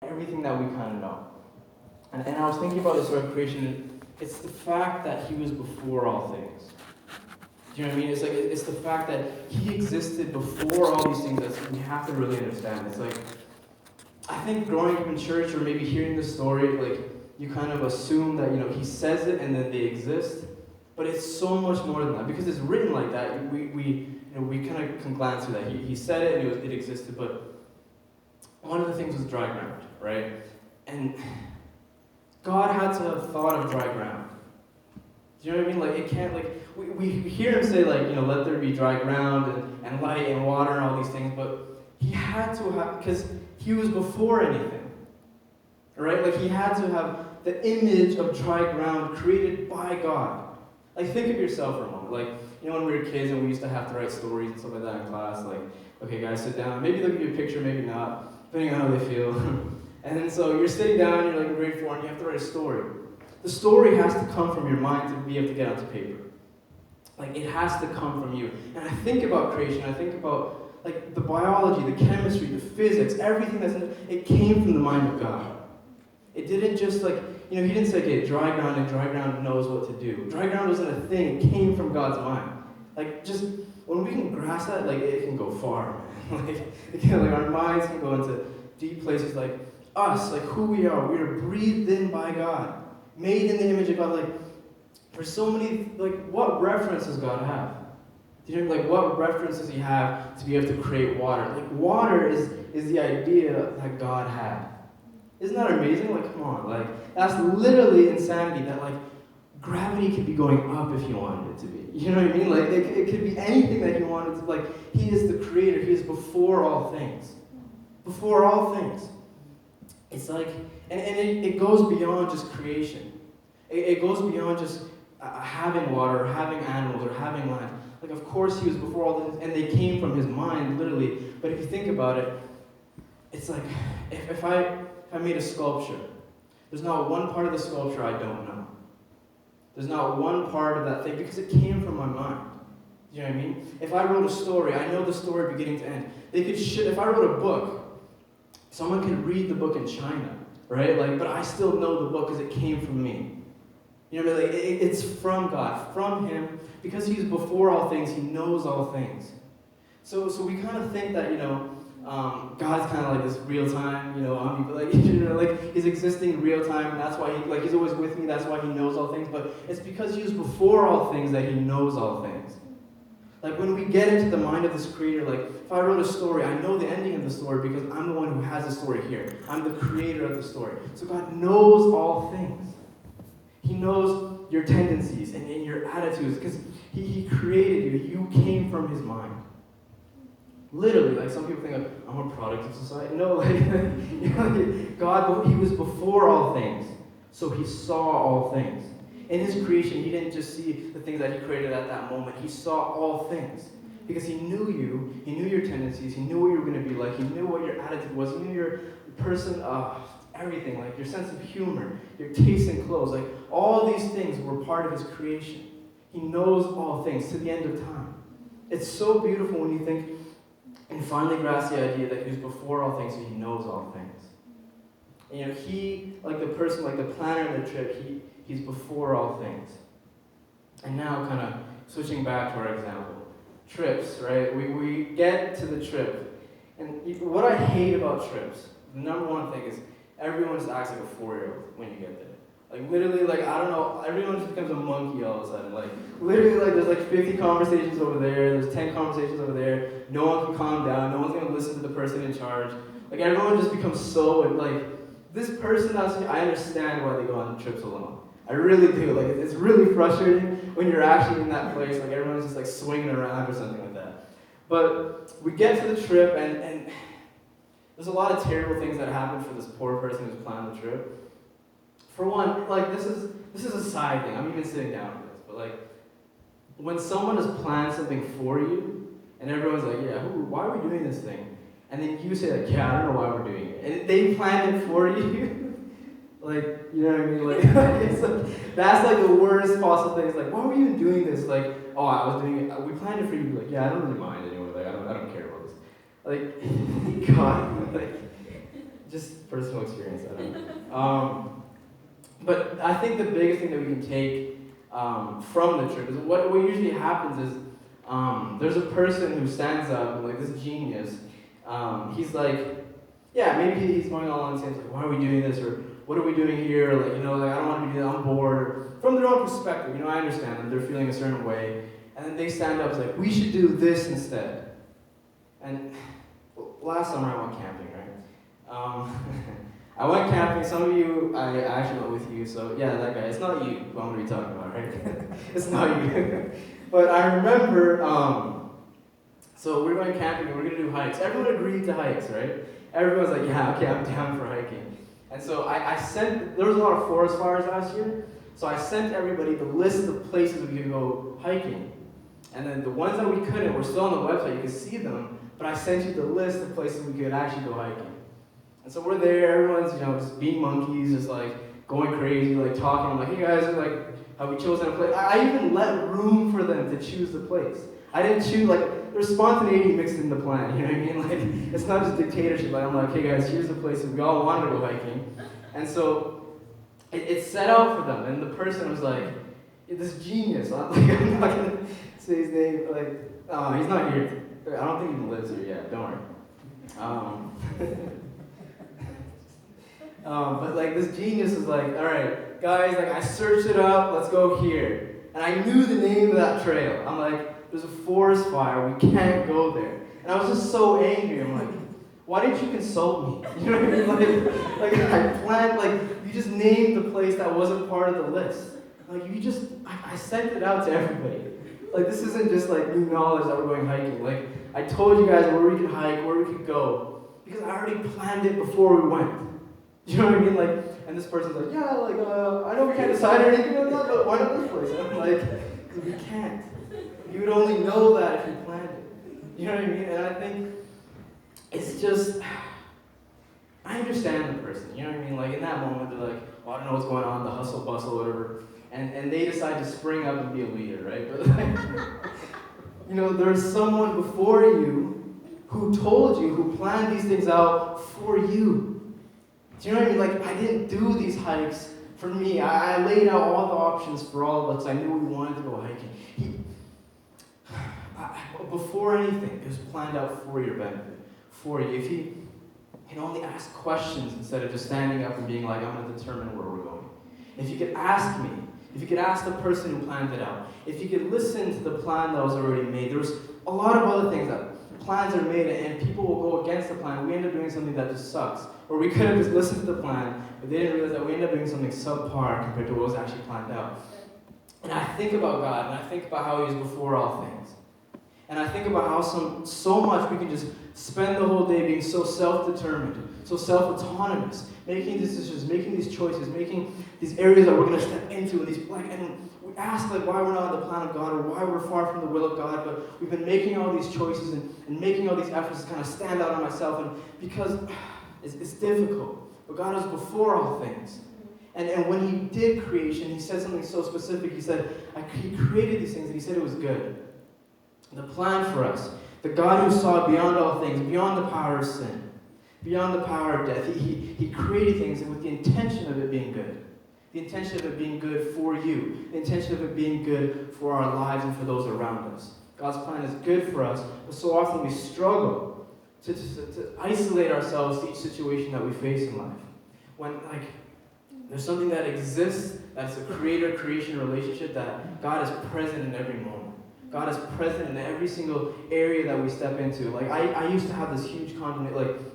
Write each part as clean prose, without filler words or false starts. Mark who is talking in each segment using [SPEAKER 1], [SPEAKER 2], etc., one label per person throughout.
[SPEAKER 1] everything that we kind of know. And I was thinking about the story of creation, and it's the fact that he was before all things. Do you know what I mean? It's like it's the fact that he existed before all these things that we have to really understand. It's like I think growing up in church or maybe hearing the story, like you kind of assume that he says it and then they exist, but it's so much more than that because it's written like that. We kind of can glance through that. He said it and it existed, but one of the things was dry ground, right? And God had to have thought of dry ground. Do you know what I mean? Like it can't we hear him say let there be dry ground and light and water and all these things, but he had to have because he was before anything. Right? Like he had to have the image of dry ground created by God. Like think of yourself for a moment. Like, when we were kids and we used to have to write stories and stuff like that in class, like, okay guys, sit down. Maybe they'll give you a picture, maybe not, depending on how they feel. And then so you're sitting down, you're like in grade 4, and you have to write a story. The story has to come from your mind to be able to get onto paper. Like it has to come from you. And I think about creation, I think about like the biology, the chemistry, the physics, everything that's in it came from the mind of God. It didn't just he didn't say, okay, dry ground and dry ground knows what to do. Dry ground wasn't a thing, it came from God's mind. Like just when we can grasp that, like it can go far, man. Our minds can go into deep places like us, like who we are breathed in by God, made in the image of God. Like there's so many, what reference does God have? Do you know, what reference does he have to be able to create water? Like water is the idea that God had. Isn't that amazing? Like, come on, that's literally insanity that, gravity could be going up if you wanted it to be. You know what I mean? It could be anything that you wanted to, he is the creator. He is before all things. Before all things. It's and it goes beyond just creation. It goes beyond just having water or having animals or having land. Of course he was before all things, and they came from his mind, literally. But if you think about it, it's like, if I made a sculpture, there's not one part of the sculpture I don't know. There's not one part of that thing, because it came from my mind. Do you know what I mean? If I wrote a story, I know the story beginning to end. If I wrote a book, someone could read the book in China, right? But I still know the book because it came from me. You know what I mean? It's from God, from him, because he's before all things, he knows all things. So we kind of think that, God's kind of like this real time, he's existing real time, and that's why he's always with me, that's why he knows all things, but it's because he was before all things that he knows all things. When we get into the mind of this creator, if I wrote a story, I know the ending of the story because I'm the one who has the story here. I'm the creator of the story. So God knows all things. He knows your tendencies and your attitudes because he created you. You came from his mind. Literally, some people think I'm a product of society. No, God, he was before all things, so he saw all things. In his creation, he didn't just see the things that he created at that moment. He saw all things because he knew you. He knew your tendencies. He knew what you were going to be like. He knew what your attitude was. He knew your person, everything, your sense of humor, your taste in clothes. All these things were part of his creation. He knows all things to the end of time. It's so beautiful when you think and finally grasp the idea that he's before all things, so he knows all things. And he, the person, the planner of the trip, he's before all things. And now, kind of switching back to our example, trips, right? We get to the trip, and what I hate about trips, the number one thing is everyone just acts like a 4-year-old when you get there. Literally, I don't know, everyone just becomes a monkey all of a sudden. Literally, there's 50 conversations over there, there's 10 conversations over there, no one can calm down, no one's going to listen to the person in charge. Everyone just becomes so, this person, I understand why they go on trips alone. I really do. It's really frustrating when you're actually in that place, everyone's just swinging around or something like that. But we get to the trip, and there's a lot of terrible things that happen for this poor person who's planned the trip. For one, this is a side thing. I'm even sitting down for this, but when someone has planned something for you, and everyone's like, yeah, why are we doing this thing? And then you say yeah, I don't know why we're doing it. And they planned it for you. You know what I mean? It's that's the worst possible thing. It's why were you even doing this? Oh, I was doing it. We planned it for you. Yeah, I don't really mind anyway. I don't care about this. God, Just personal experience, I don't know. But I think the biggest thing that we can take from the trip is what usually happens is there's a person who stands up, like this genius. He's like, yeah, maybe he's going along and saying, like, why are we doing this? Or what are we doing here? Like, like I don't want to be doing that, I'm bored. Or from their own perspective, I understand them. They're feeling a certain way. And then they stand up and like, we should do this instead. And last summer I went camping, right? I went camping. Some of you, I actually went with you. So yeah, that guy. It's not you who I'm going to be talking about, right? It's not you. But I remember, so we're going camping and we're going to do hikes. Everyone agreed to hikes, right? Everyone's like, yeah, okay, I'm down for hiking. And so I sent, there was a lot of forest fires last year, so I sent everybody the list of places we could go hiking. And then the ones that we couldn't were still on the website, you could see them, but I sent you the list of places we could actually go hiking. And so we're there, everyone's, just being monkeys, just like going crazy, like talking. I'm like, hey guys, like, have we chosen a place? I even let room for them to choose the place. I didn't choose, like, there's spontaneity mixed in the plan, you know what I mean? Like, it's not just dictatorship. Like, I'm like, hey guys, here's the places we all wanted to go hiking. And so it set out for them, and the person was like, this genius. I'm not going to say his name. Like, he's not here. I don't think he even lives here yet. Don't worry. But like this genius is like, all right, guys, like I searched it up. Let's go here. And I knew the name of that trail. I'm like, there's a forest fire. We can't go there. And I was just so angry. I'm like, why didn't you consult me? You know what I mean? Like I planned, like, you just named the place that wasn't part of the list. Like, I sent it out to everybody. Like, this isn't just like new knowledge that we're going hiking. Like, I told you guys where we could hike, where we could go, because I already planned it before we went. You know what I mean? Like, and this person's like, yeah, like, I know we can't decide or anything like that, but why not this place? And I'm like, because we can't. You would only know that if you planned it. You know what I mean? And I think it's just, I understand the person, you know what I mean? Like, in that moment, they're like, well, I don't know what's going on, the hustle, bustle, whatever. And they decide to spring up and be a leader, right? But like, there's someone before you who told you, who planned these things out for you. Do you know what I mean? Like, I didn't do these hikes for me. I laid out all the options for all of us. I knew we wanted to go hiking. Before anything, it was planned out for your benefit, for you. If you can only ask questions instead of just standing up and being like, I'm going to determine where we're going. If you could ask me, if you could ask the person who planned it out, if you could listen to the plan that was already made, there was a lot of other things that plans are made and people will go against the plan. We end up doing something that just sucks. Or we could have just listened to the plan, but they didn't realize that we ended up doing something subpar compared to what was actually planned out. And I think about God, and I think about how He is before all things. And I think about how so much we can just spend the whole day being so self-determined, so self-autonomous, making decisions, making these choices, making these areas that we're going to step into, and we ask like why we're not in the plan of God or why we're far from the will of God, but we've been making all these choices and making all these efforts to kind of stand out on myself, and because it's difficult. But God is before all things. And when He did creation, He said something so specific. He said, He created these things, and He said it was good. The plan for us, the God who saw beyond all things, beyond the power of sin, beyond the power of death, He created things with the intention of it being good. The intention of it being good for you. The intention of it being good for our lives and for those around us. God's plan is good for us, but so often we struggle to isolate ourselves to each situation that we face in life. When, there's something that exists, that's a creator-creation relationship, that God is present in every moment. God is present in every single area that we step into. I used to have this huge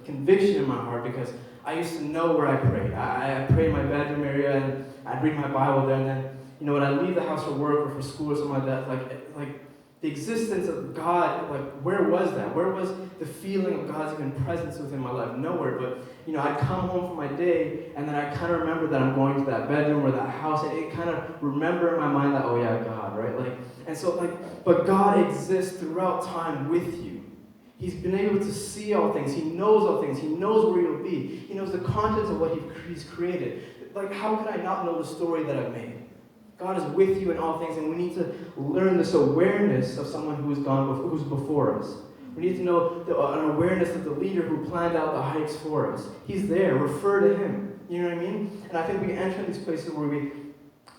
[SPEAKER 1] conviction in my heart because I used to know where I prayed. I prayed in my bedroom area, and I'd read my Bible there, and then, when I leave the house for work or for school or something like that, like the existence of God, where was that? Where was the feeling of God's even presence within my life? Nowhere. But, I'd come home from my day, and then I kind of remember that I'm going to that bedroom or that house, and it kind of remember in my mind that, oh yeah, God, right? But God exists throughout time with you. He's been able to see all things. He knows all things. He knows where you'll be. He knows the contents of what He's created. How could I not know the story that I've made? God is with you in all things, and we need to learn this awareness of someone who's before us. We need to know an awareness of the leader who planned out the hikes for us. He's there. Refer to him. You know what I mean? And I think we enter these places where we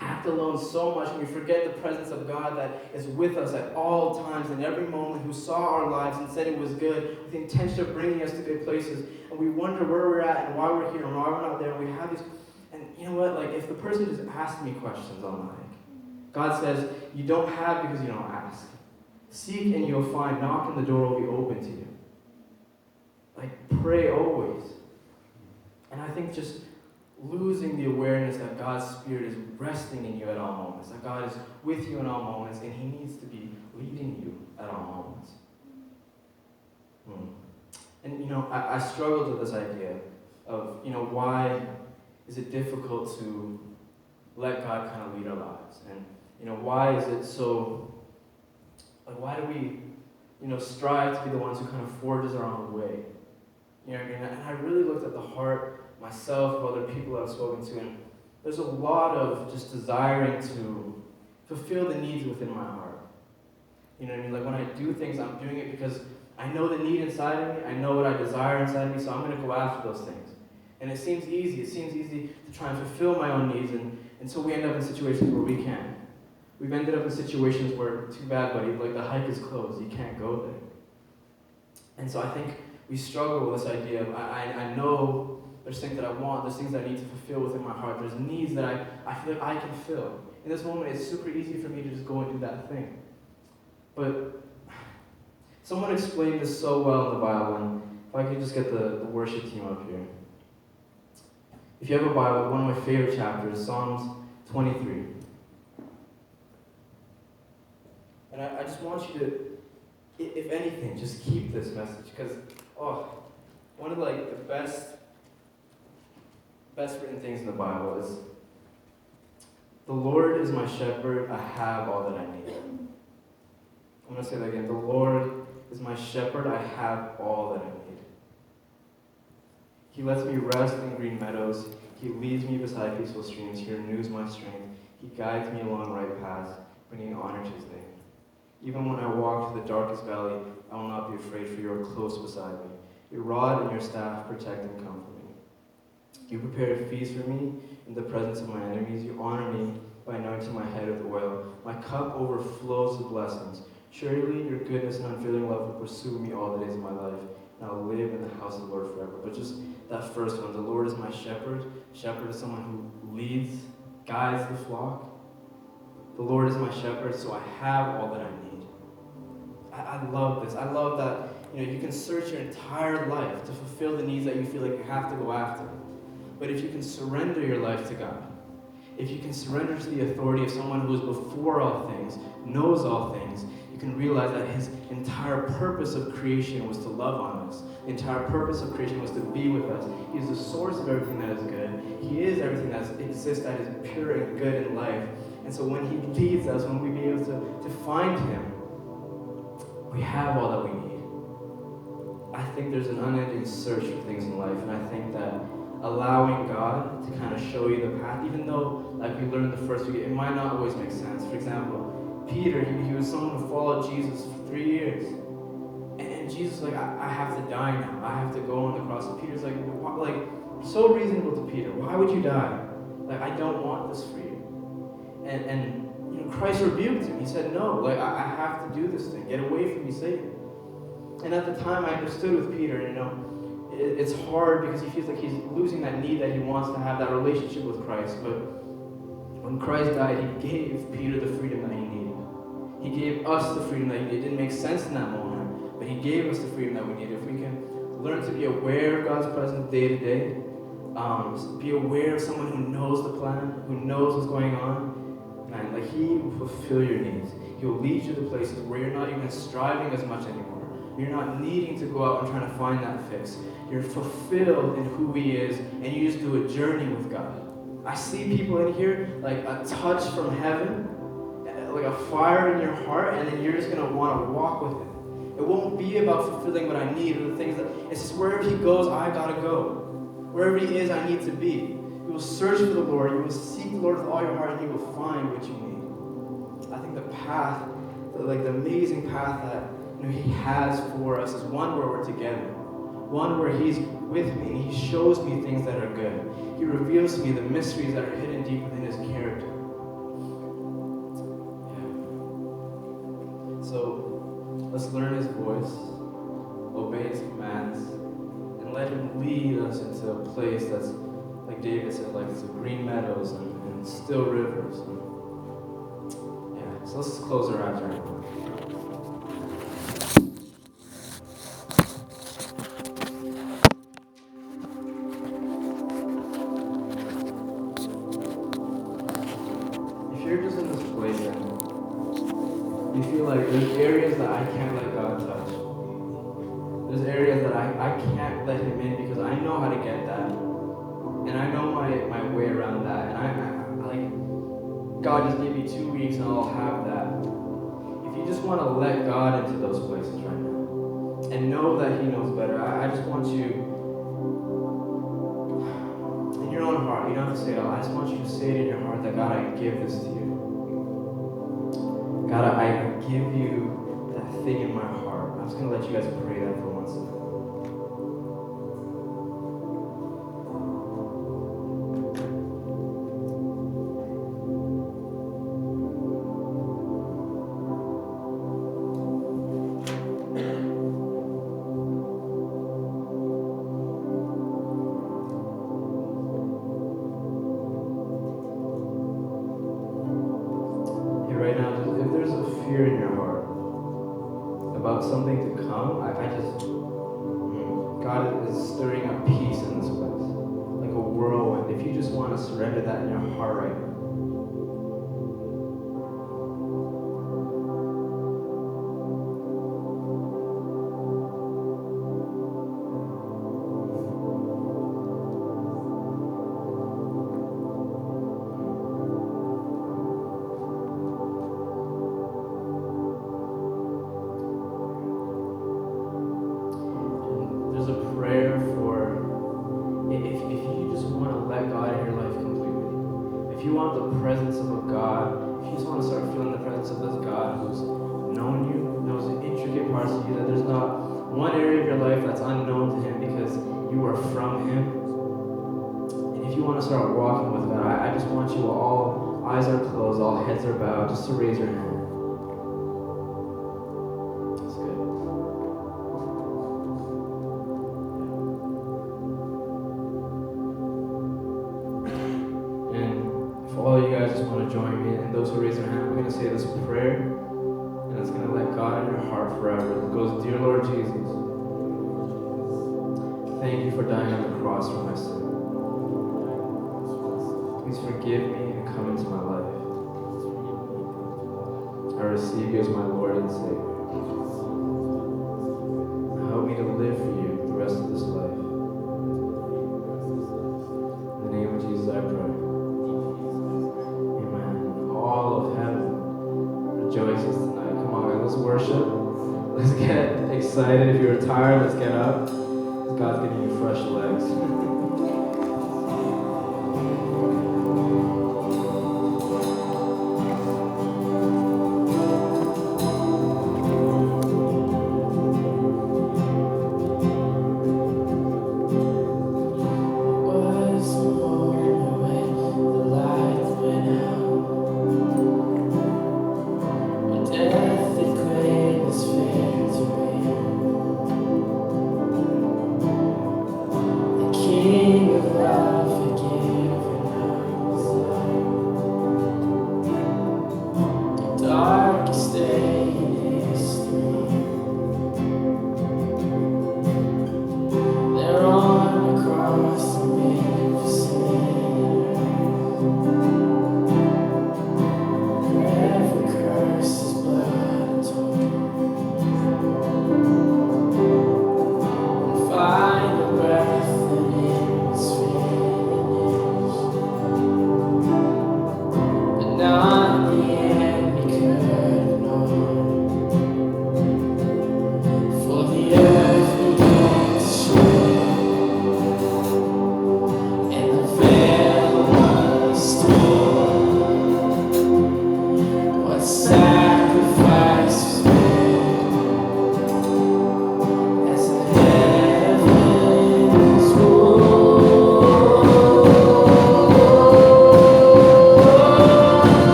[SPEAKER 1] act alone so much and we forget the presence of God that is with us at all times in every moment, who saw our lives and said it was good with the intention of bringing us to good places. And we wonder where we're at and why we're here and why we're not there. And we have these, and you know what? Like, if the person just asked me questions on the hike, God says, you don't have because you don't ask. Seek and you'll find. Knock and the door will be open to you. Like, pray always. And I think just losing the awareness that God's Spirit is resting in you at all moments, that God is with you in all moments, and He needs to be leading you at all moments. And, you know, I struggled with this idea of, you know, why is it difficult to let God kind of lead our lives? And, you know, why is it so, like, why do we, you know, strive to be the ones who kind of forges our own way? You know what I mean? And I really looked at the heart myself, of other people that I've spoken to, and there's a lot of just desiring to fulfill the needs within my heart. You know what I mean? Like, when I do things, I'm doing it because I know the need inside of me, I know what I desire inside of me, so I'm going to go after those things. And it seems easy to try and fulfill my own needs, and so we end up in situations where we can't. We've ended up in situations where, too bad, buddy, like the hike is closed, you can't go there. And so I think we struggle with this idea of, I know there's things that I want, there's things that I need to fulfill within my heart, there's needs that I feel like I can fill. In this moment, it's super easy for me to just go and do that thing. But someone explained this so well in the Bible, and if I could just get the worship team up here. If you have a Bible, one of my favorite chapters, Psalms 23. And I just want you to, if anything, just keep this message, because, one of like the best written things in the Bible is, the Lord is my shepherd, I have all that I need. I'm going to say that again. The Lord is my shepherd, I have all that I need. He lets me rest in green meadows. He leads me beside peaceful streams. He renews my strength. He guides me along right paths, bringing honor to His name. Even when I walk through the darkest valley, I will not be afraid, for you are close beside me. Your rod and your staff protect and comfort me. You prepared a feast for me in the presence of my enemies. You honor me by anointing my head with oil. My cup overflows with blessings. Surely your goodness and unfailing love will pursue me all the days of my life, and I will live in the house of the Lord forever. But just that first one, the Lord is my shepherd. Shepherd is someone who leads, guides the flock. The Lord is my shepherd, so I have all that I need. I love this. I love that, you can search your entire life to fulfill the needs that you feel like you have to go after. But if you can surrender your life to God, if you can surrender to the authority of someone who is before all things, knows all things, you can realize that His entire purpose of creation was to love on us. The entire purpose of creation was to be with us. He is the source of everything that is good. He is everything that exists that is pure and good in life. And so when He leads us, when we be able to find Him, we have all that we need. I think there's an unending search for things in life, and I think that allowing God to kind of show you the path, even though, like we learned the first week, it might not always make sense. For example, Peter, he was someone who followed Jesus for 3 years. And Jesus was like, I have to die now. I have to go on the cross. And Peter's like, so reasonable to Peter. Why would you die? Like, I don't want this for you. And Christ rebuked him. He said, no, I have to do this thing. Get away from me, Satan. And at the time, I understood with Peter, it's hard because he feels like he's losing that need that he wants to have, that relationship with Christ. But when Christ died, He gave Peter the freedom that he needed. He gave us the freedom that he needed. It didn't make sense in that moment, but He gave us the freedom that we needed. If we can learn to be aware of God's presence day to day, be aware of someone who knows the plan, who knows what's going on, man, He will fulfill your needs. He will lead you to places where you're not even striving as much anymore. You're not needing to go out and trying to find that fix. You're fulfilled in who He is, and you just do a journey with God. I see people in here like a touch from heaven, like a fire in your heart, and then you're just going to want to walk with Him. It won't be about fulfilling what I need or the things that, it's just wherever He goes, I got to go. Wherever He is, I need to be. You will search for the Lord. You will seek the Lord with all your heart, and you will find what you need. I think the path, the amazing path that He has for us is one where we're together. One where He's with me and He shows me things that are good. He reveals to me the mysteries that are hidden deep within His character. Yeah. So let's learn His voice, obey His commands, and let Him lead us into a place that's, like David said, like it's green meadows and still rivers. Yeah. So let's just close our eyes right now. If you're just in this place and you feel like there's areas that I can't let God touch. There's areas that I can't let Him in because I know how to get that. And I know my way around that. And I like, God just gave me 2 weeks and I'll have that. If you just want to let God into those places right now and know that He knows better, I just want you, in your own heart, you don't have to say it all, I just want you to say it in your heart that God, I give this to you. God, I give you that thing in my heart. I'm just going to let you guys pray that for 1 second. Right now, if there's a fear in your heart about something to come, God is stirring up peace in this place, like a whirlwind. If you just want to surrender that in your heart right now. If you want the presence of a God, if you just want to start feeling the presence of this God who's known you, knows the intricate parts of you, that there's not one area of your life that's unknown to Him because you are from Him. And if you want to start walking with God, I just want you, all eyes are closed, all heads are bowed, just to raise your hand. That's good. All you guys just want to join me, and those who raise their hand, we're going to say this prayer, and it's going to let God in your heart forever. It goes, Dear Lord Jesus, thank you for dying on the cross for my sin. Please forgive me and come into my life. I receive you as my Lord and Savior. Help me to live for you the rest of this life. In the name of Jesus, I pray. All of heaven rejoices tonight. Come on, guys, let's worship. Let's get excited. If you're tired, let's get up. God's giving you fresh legs.
[SPEAKER 2] King of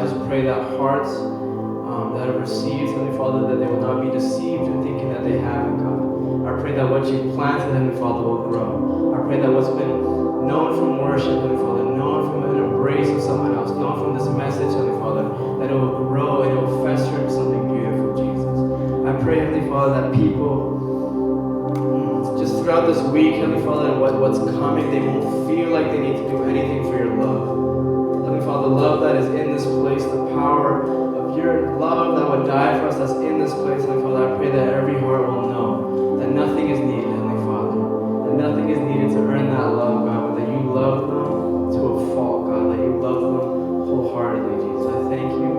[SPEAKER 1] I just pray that hearts that have received, Heavenly Father, that they will not be deceived in thinking that they haven't, God. I pray that what you've planted, Heavenly Father, will grow. I pray that what's been known from worship, Heavenly Father, known from an embrace of someone else, known from this message, Heavenly Father, that it will grow and it will fester into something beautiful, Jesus. I pray, Heavenly Father, that people just throughout this week, Heavenly Father, and what's coming, they won't feel like they need to do anything for your love. Heavenly Father, the love that is in this place, the power of your love that would die for us that's in this place, Heavenly Father, I pray that every heart will know that nothing is needed, Heavenly Father, that nothing is needed to earn that love, God, but that you love them to a fault, God, that you love them wholeheartedly, Jesus. I thank you.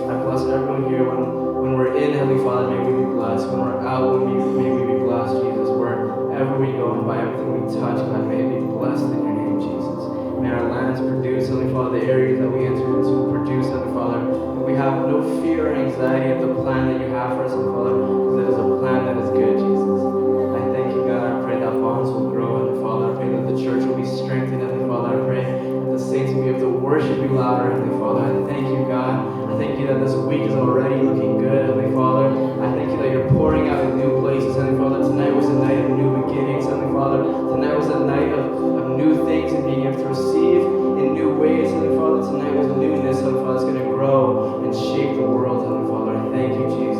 [SPEAKER 1] I bless everyone here. When we're in, Heavenly Father, may we be blessed. When we're out, may we be blessed, Jesus. Wherever we go and by everything we touch, God, may it be blessed in your name, Jesus. May our lands produce, Heavenly Father, the areas that we enter into produce, Heavenly Father. And we have no fear or anxiety of the plan that you have for us, Heavenly Father, because it is a plan that is good, Jesus. I thank you, God. I pray that bonds will grow, Heavenly Father. I pray that the church will be strengthened, Heavenly Father. I pray that the saints will be able to worship you louder, Heavenly Father. I thank you, God. I thank you that this week is already looking good, Heavenly Father. I thank you that you're pouring out in new places, Heavenly Father. Tonight was a night of new beginnings, Heavenly Father. Tonight was a night of new things and being able to receive in new ways, Heavenly Father. Tonight was newness, Heavenly Father. It's going to grow and shape the world, Heavenly Father. I thank you, Jesus.